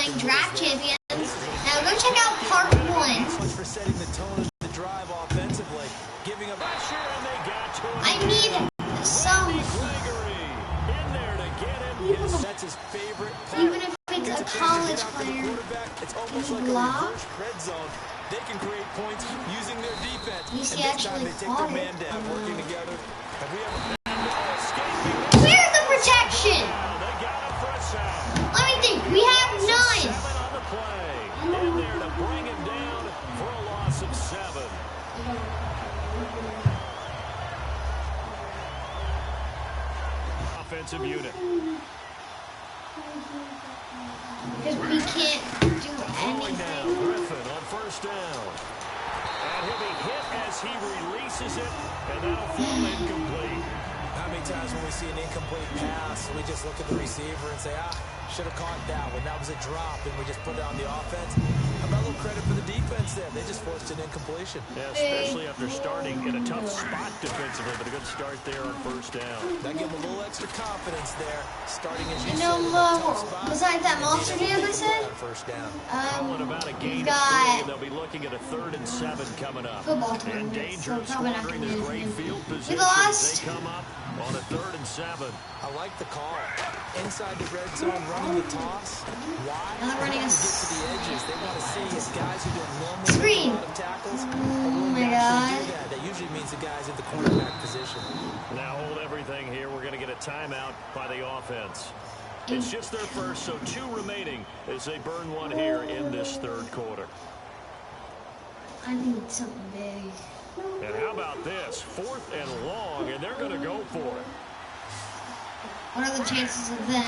playing Draft Champions. Now go check out part 1. For setting the tone of the drive offensively, giving up pressure, and they got to it. I need some. In there to get him. That's his favorite play. Even if it's a college player, it's almost like a reverse red zone. They can create points using their defense. You see, and this time actually they take their man down, working together. And we have a where's the protection? They got him for a sack. Let me think. We have 9. 7 on the play. In there to bring him down for a loss of 7. Offensive unit. Because we can't do anything. Griffin on first down. And he'll be hit as he releases it, and that'll fall incomplete. How many times when we see an incomplete pass, we just look at the receiver and say, should have caught that one. That was a drop, and we just put it on the offense. A little credit for the defense there. They just forced an incompletion. Yeah, especially after starting in a tough spot defensively, but a good start there on first down. That gave them a little extra confidence there, starting as you said, in a tough spot. Besides that monster jam I said, first down. We've got they'll be looking at a 3rd and 7 coming up. football And tournament, danger so of probably not squandering going to this use great him. field We position. lost. They come up on a 3rd and 7. I like the call. Inside the red zone, running the toss. Why? Now they're running They a want to get to the edges. They want to see if guys who don't normally screen. make a lot of tackles. Oh my God. That usually means the guys at the quarterback position. Now hold everything here. We're going to get a timeout by the offense. It's just their first, so 2 remaining as they burn one here in this 3rd quarter. I need something big. And how about this? 4th and long, and they're going to go for it. What are the chances of them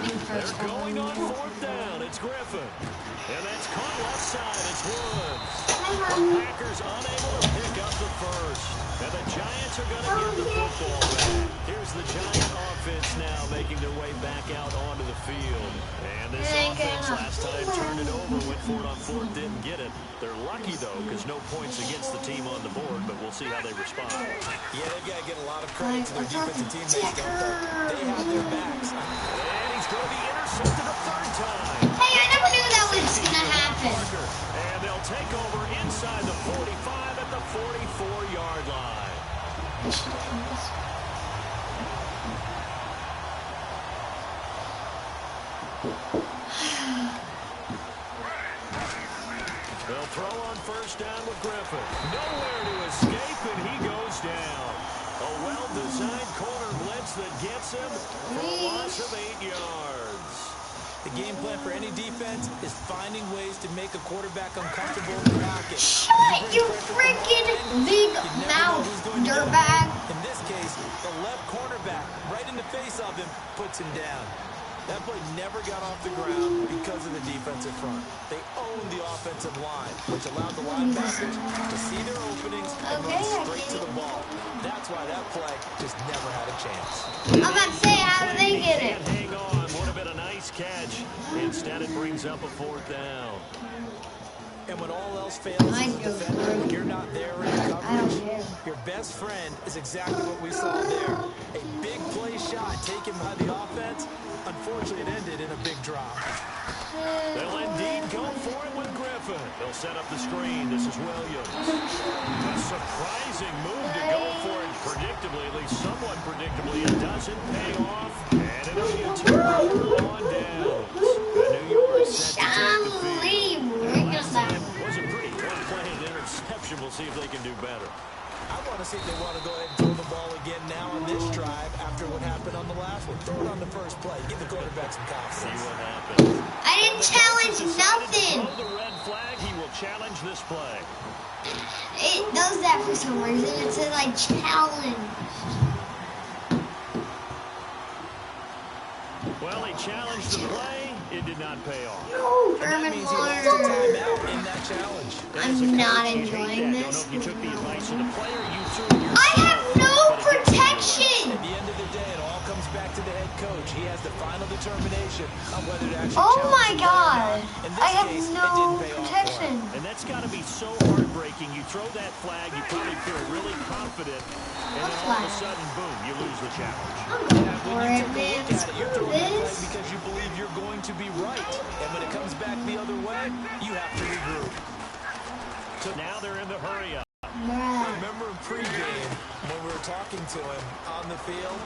being first? They're going on 4th down. It's Griffin. And that's caught left side. It's Woods. The Packers unable to pick up the first. And the Giants are going to give the football back. Here's the Giant offense now making their way back out onto the field. And this offense last time turned it over, went for it on 4th, didn't get it. They're lucky, though, because no points against the team on the board, but we'll see how they respond. Yeah, they've got to get a lot of credit to their defensive teammates, don't they? They have their backs. And he's going to be intercepted a 3rd time. Hey, I never knew that was going to happen. And they'll take over inside the 45 at the 44-yard line. They'll throw on first down with Griffin. Nowhere to escape, and he goes down. A well-designed corner blitz that gets him for a loss of 8 yards. The game plan for any defense is finding ways to make a quarterback uncomfortable in the pocket. Shut you freaking big mouth, dirtbag. In this case, the left cornerback, right in the face of him, puts him down. That play never got off the ground because of the defensive front. They owned the offensive line, which allowed the linebackers to see their openings and run straight to the ball. That's why that play just never had a chance. I'm about to say, how did they get it? Hang on, would have been a nice catch. Instead, it brings up a 4th down. And when all else fails as a defender, when you're not there in the coverage, your best friend is exactly what we saw there. A big play shot taken by the offense. Unfortunately, it ended in a big drop. They'll indeed go for it with Griffin. They'll set up the screen. This is Williams. A surprising move to go for it predictably, at least somewhat predictably. It doesn't pay off. And it'll be a turnover on downs. New York set to take the field. Last time was a pretty well-played interception. We'll see if they can do better. I want to see if they want to go ahead and throw the ball again now on this drive after what happened on the last one. Throw it on the first play. Give the quarterback some confidence. See what happens. I didn't challenge nothing. Throw the red flag. He will challenge this play. It does that for some reason. It says I challenge. Well, he challenged the play. It did not pay off. No, Herman Timeout in that challenge. I'm not enjoying this. I have no protection. At the end of the day, it all comes back to the head coach. He has the final determination on whether to actually Oh my God. I have case, no protection. And that's got to be so heartbreaking. You throw that flag, you probably feel really confident, and then all of a sudden, boom, you lose the challenge. I'm going for it, man. Screw this. Because you believe you're going to be right. And when it back the other way, you have to regroup. So now they're in the hurry up. Remember pregame when we were talking to him on the field,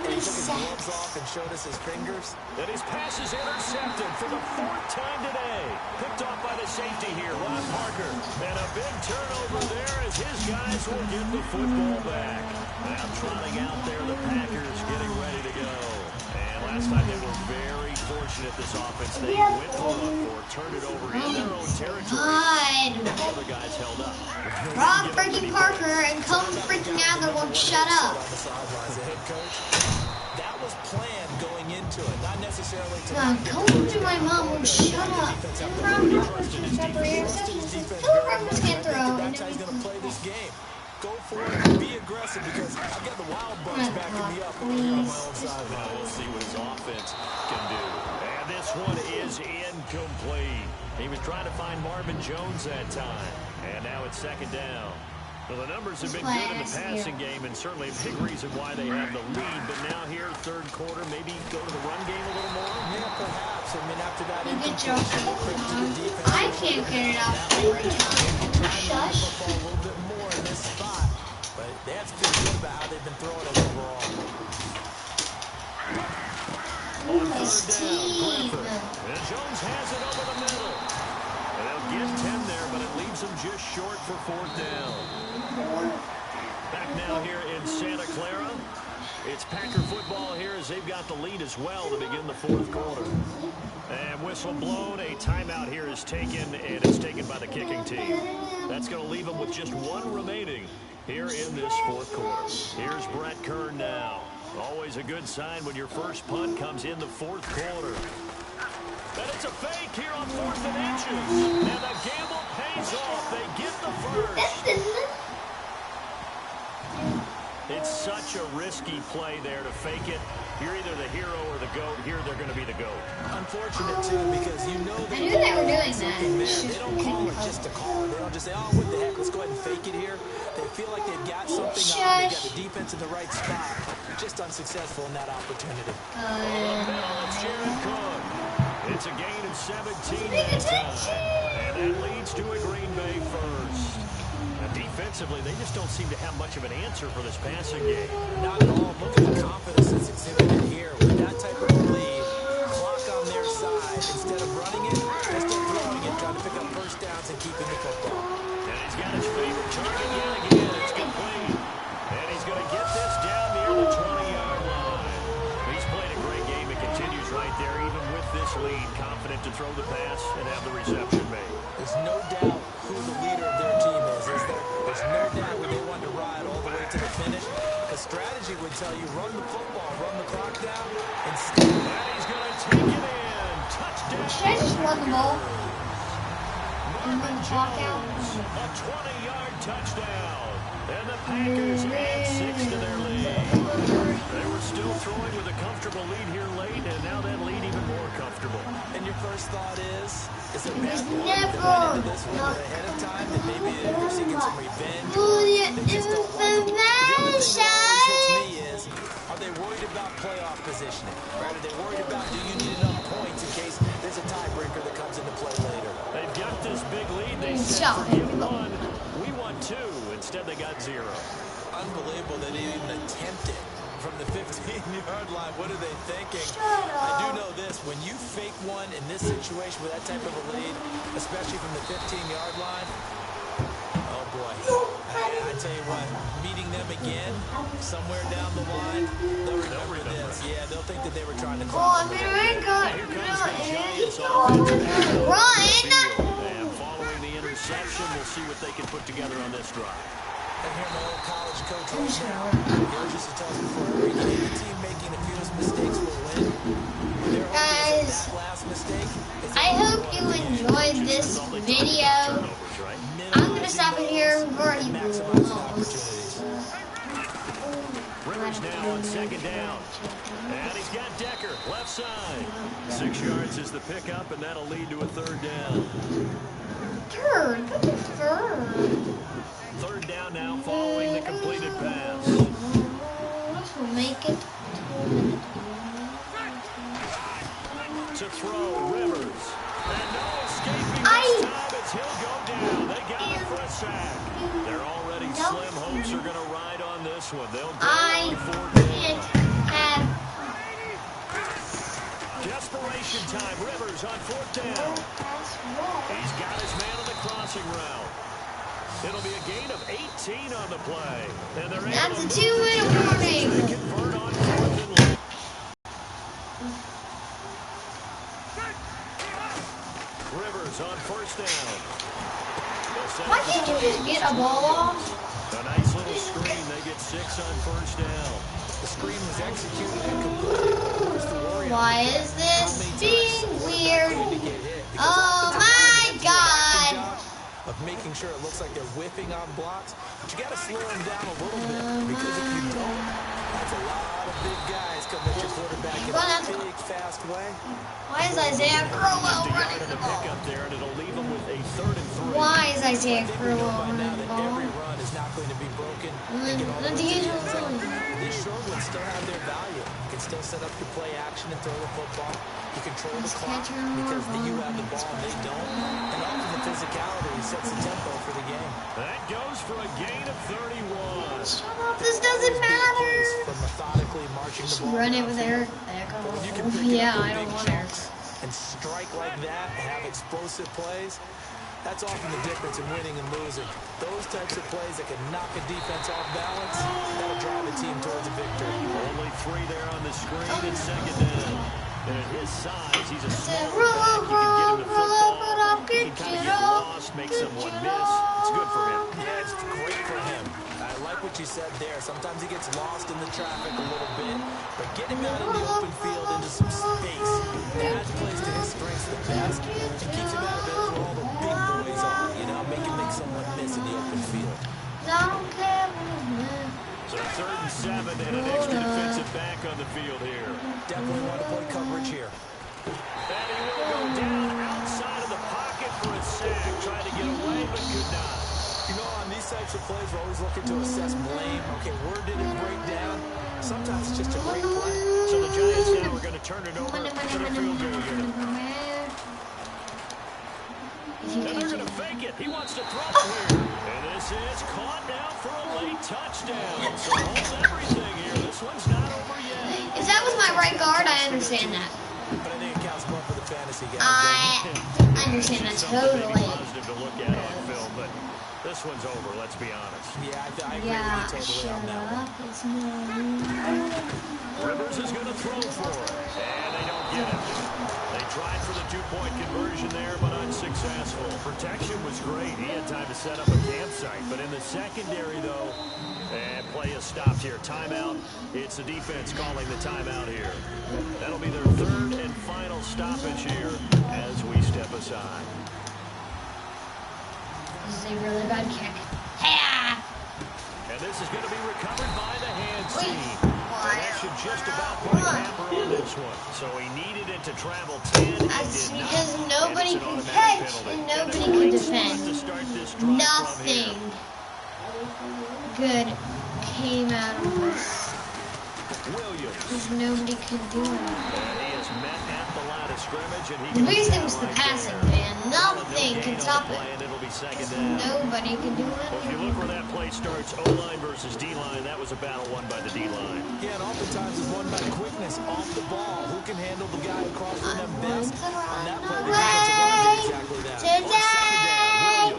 and he took his gloves off and showed us his fingers? And his pass is intercepted for the 4th time today. Picked off by the safety here, Ron Parker. And a big turnover there as his guys will get the football back. Now trotting out there, the Packers getting ready to go. And last time they were very fortunate, this offense. They went for it or turned it over in their own territory. All the guys held up. Rob freaking Parker and come freaking Adler won't shut up. That was planned going into it, not necessarily to. Come to my mom won't shut up. Rob Parker just got 3 interceptions. Tell Rob just can't throw. That's how he's going to play this game. Go for it, be aggressive, because I've got the Wild Bucks backing me up over here on my own side. We'll see what his offense can do. And this one is incomplete. He was trying to find Marvin Jones that time. And now it's 2nd down. Well, the numbers have been good in the passing game, and certainly a big reason why they have the lead. But now here, 3rd quarter, maybe go to the run game a little more? Yeah, perhaps. I mean, after that, I can't get it out every time. Shush. a little bit more in this spot. But they have to feel good about how they've been throwing it overall. On 3rd down, Griffin. And Jones has it over the middle. And they'll get 10 there, but it leaves them just short for 4th down. Back now here in Santa Clara. It's Packer football here as they've got the lead as well to begin the 4th quarter. And whistle blown. A timeout here is taken, and it's taken by the kicking team. That's going to leave them with just 1 remaining here in this 4th quarter. Here's Brett Kern now. Always a good sign when your first punt comes in the 4th quarter. And it's a fake here on 4th and inches. And the gamble pays off. They get the first. It's such a risky play there to fake it. You're either the hero or the GOAT. Here, they're going to be the GOAT. Unfortunate, too, because you know I knew they were doing that. They don't call it just to call it. They don't just say, oh, what the heck, let's go ahead and fake it here. They feel like they've got something on. They've got the defense in the right spot. Just unsuccessful in that opportunity. Jared Cook. It's a gain of 17 that time. And that leads to a Green Bay first. Now, defensively, they just don't seem to have much of an answer for this passing game. Not at all. Look at the confidence that's exhibited here. With that type of lead, clock on their side, instead of running it, they're still throwing it, trying to pick up first downs and keeping the football. And he's got his favorite target yet again. It's complete. And he's going to get this down near the 20-yard line. He's played a great game. It continues right there, even with this lead. Confident to throw the pass and have the reception made. There's no doubt who the leader of their team is there? There's no doubt when they want to ride all the way to the finish. The strategy would tell you, run the football, run the clock down, and still. And he's going to take it in. Touchdown. Should I just run the ball? And run the clock out? A 20-yard touchdown. And the Packers add 6 to their lead. They were still throwing with a comfortable lead here late, and now that lead even more comfortable. And your first thought is it There's bad never this one ahead of time that maybe they're seeking some revenge? Are they worried about playoff positioning? Right? Are they worried about, do you need enough points in case there's a tiebreaker that comes into play later? They've got this big lead. They said, forget 1. We want 2. Instead, they got 0. Unbelievable that they even attempted from the 15-yard line. What are they thinking? I do know this. When you fake one in this situation with that type of a lead, especially from the 15-yard line, oh, boy. I tell you what, meeting them again somewhere down the line, they'll remember this. Yeah, they'll think that they were trying to call them. Run! And following the interception, we'll see what they can put together on this drive. And here my old college coach right now, he used to tell us before every game, the team making the fewest mistakes will win. Guys, that last mistake I hope you enjoyed this video. I'm going to stop it here. We're already almost. Rivers now on 2nd down. And he's got Decker, left side. 6 yards is the pickup, and that'll lead to a 3rd down. Third. 3rd down now following the completed pass. This will make it. To throw, Rivers. And no this one. They'll go I on fourth can't down. have. Desperation time. Rivers on fourth down. He's got his man on the crossing route. It'll be a gain of 18 on the play. And they're That's a 2-minute warning. They convert on fourth and long. Rivers on first down. Why can't you just get a ball off? A nice little screen. They get 6 on first down. The screen was executed and completed. Here's the worry. Why is this being weird? Oh my God! Of making sure it looks like they're whiffing on blocks, but you got to slow them down a little bit, because if you don't, that's a lot of big guys coming at your quarterback in a big, fast way. Why is Isaiah Crowell running the ball? Pick up there, and it'll leave them with a 3rd and 3. Why is Isaiah Crowell By running now the that ball? every run is not going to be broken. And get all the way to the end zone. These short ones still have their value. You can still set up your play action and throw the football. You control the clock because you have the ball and they don't. And often the physicality sets the tempo for the game. That goes for a gain of 31. Shut up, this doesn't matter. From methodically marching the ball Run over there. you can pick Yeah, up I in don't big want chunks and strike like that and have explosive plays. That's often the difference in winning and losing. Those types of plays that can knock a defense off balance, that'll drive a team towards a victory. Only 3 there on the screen and 2nd down. And at his size, he's a small roll back. You can get him the football. He get can kind of it get up, lost, make someone miss. It's good for him. Yeah, it's great for him. I like what you said there. Sometimes he gets lost in the traffic a little bit, but get him out in the open field into some space. That plays to his strengths the best and keeps him out of it where all the big boys are. You know, make someone miss in the open field. Don't care. So 3rd and 7 and an extra defensive back on the field here. Definitely want to play coverage here. And he will go down outside of the pocket for a sack. Trying to get away, but could not. You know, on these types of plays, we're always looking to assess blame. Okay, where did it break down? Sometimes it's just a great play. So the Giants now are going to turn it over to the field goal unit. And they're going to fake it. He wants to throw it here. And this is caught now for a late touchdown. So hold everything here. This one's not over yet. If that was my right guard, I understand that. But I think it counts more for the fantasy guys. I understand that totally. Positive to look at on film, but this one's over, let's be honest. Yeah, I agree with Yeah, you totally shut on that one. up. It's not. Rivers is going to throw for it, and they don't get it. They tried for the 2-point conversion there, but unsuccessful. Protection was great. He had time to set up a campsite, but in the secondary, though, and play is stopped here. Timeout. It's the defense calling the timeout here. That'll be their 3rd and final stoppage here as we step aside. This is a really bad kick. Ha! And this is going to be recovered by the hands team. Why? And that should just about put a camper on this one. So he needed it to travel 10. That's He did because not. nobody And can it's an catch automatic and penalty. nobody And a can great spot defend. to start this drive from Nothing here. good came out of this. Williams. Because nobody could do it. And he is met at the line of scrimmage. And he The biggest thing goes was the down right passing, there. man. Nothing No can gain on stop the it. play, and it'll be 2nd down. Nobody can do Well, if you it. look where that play starts, O-line versus D-line, that was a battle won by the D-line. Yeah, and oftentimes it's won by quickness off the ball. Who can handle the guy across from them best? On that play, the defensive line did exactly that. Today,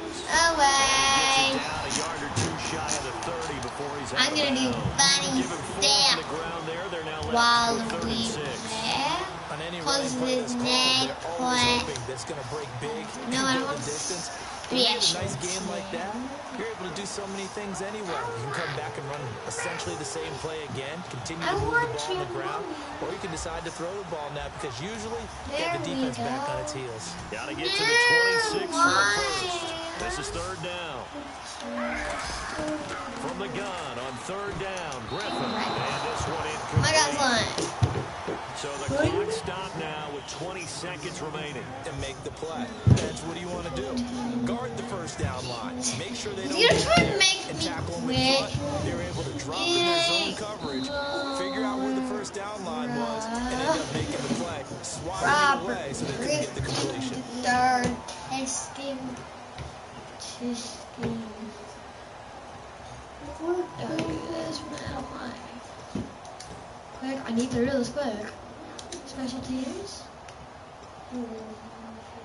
away. Down a yard or 2 shy of the 30 before he's out I'm gonna do of bounds. bunny Give him 4 on step the ground there. They're now left while with 3rd we and 6. play. On any Cause running play his that's called, neck they're always went. hoping that's going to break big and No, I go don't the distance. be When you have a actually. nice game like that, you're able to do so many things anyway. You can come back and run essentially the same play again, continue I to move want the ball on the you. ground, or you can decide to throw the ball now because usually you have the There we defense back go. on its heels. Got to get to the 26 for a first. This is 3rd down. From the gun on 3rd down, Griffin. And this one incomplete. My guy's lying. So the clock stopped now with 20 seconds remaining. And make the play. Bench, what do you want to do? Guard the first down line. Make sure they don't You're get trying to there make and me tackle them in quit. front. They're able to drop in their zone coverage, figure out where the first down line was, and end up making the play. Swat it away so they couldn't get the completion. 3rd testing. What do I do this, man? beat the really quick. Special teams.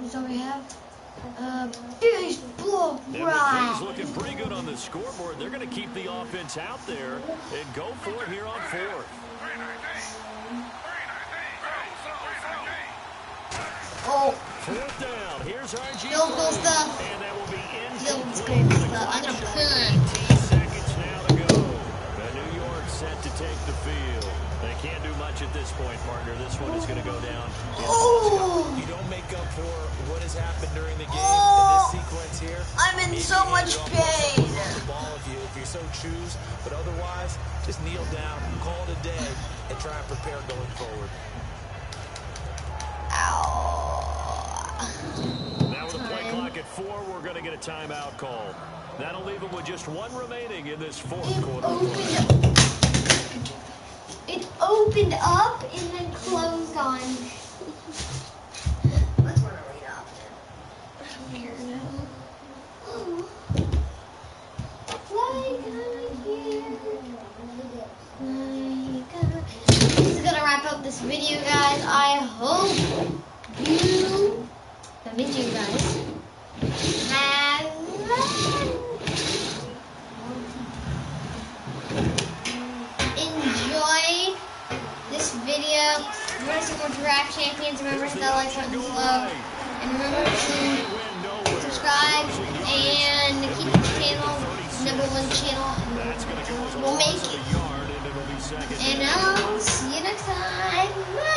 That's all we have. Baseball, right. Things looking pretty good on the scoreboard. They're going to keep the offense out there and go for it here on fourth. Oh. Fourth down. Here's RG. Field goal stuff. And that will be Field incomplete. goal stuff. I'm going to punt. 18 seconds now to go. The New York set to take the field. They can't do much at this point, partner. This one is going to go down. Oh. You don't make up for what has happened during the game in this sequence here. I'm in so much pain. The ball if you so choose, but otherwise, just kneel down, call it a day, and try and prepare going forward. Now with the play clock at 4, we're going to get a timeout call. That'll leave them with just one remaining in this fourth quarter. It opened up and then closed on. Let's run a read off here now. This is gonna wrap up this video, guys. I hope you, that means you guys, have enjoyed this video. Remember to support your rap champions. Remember to hit that like button below. And remember to subscribe and keep the channel #1 channel. We'll make it. And I'll see you next time. Bye.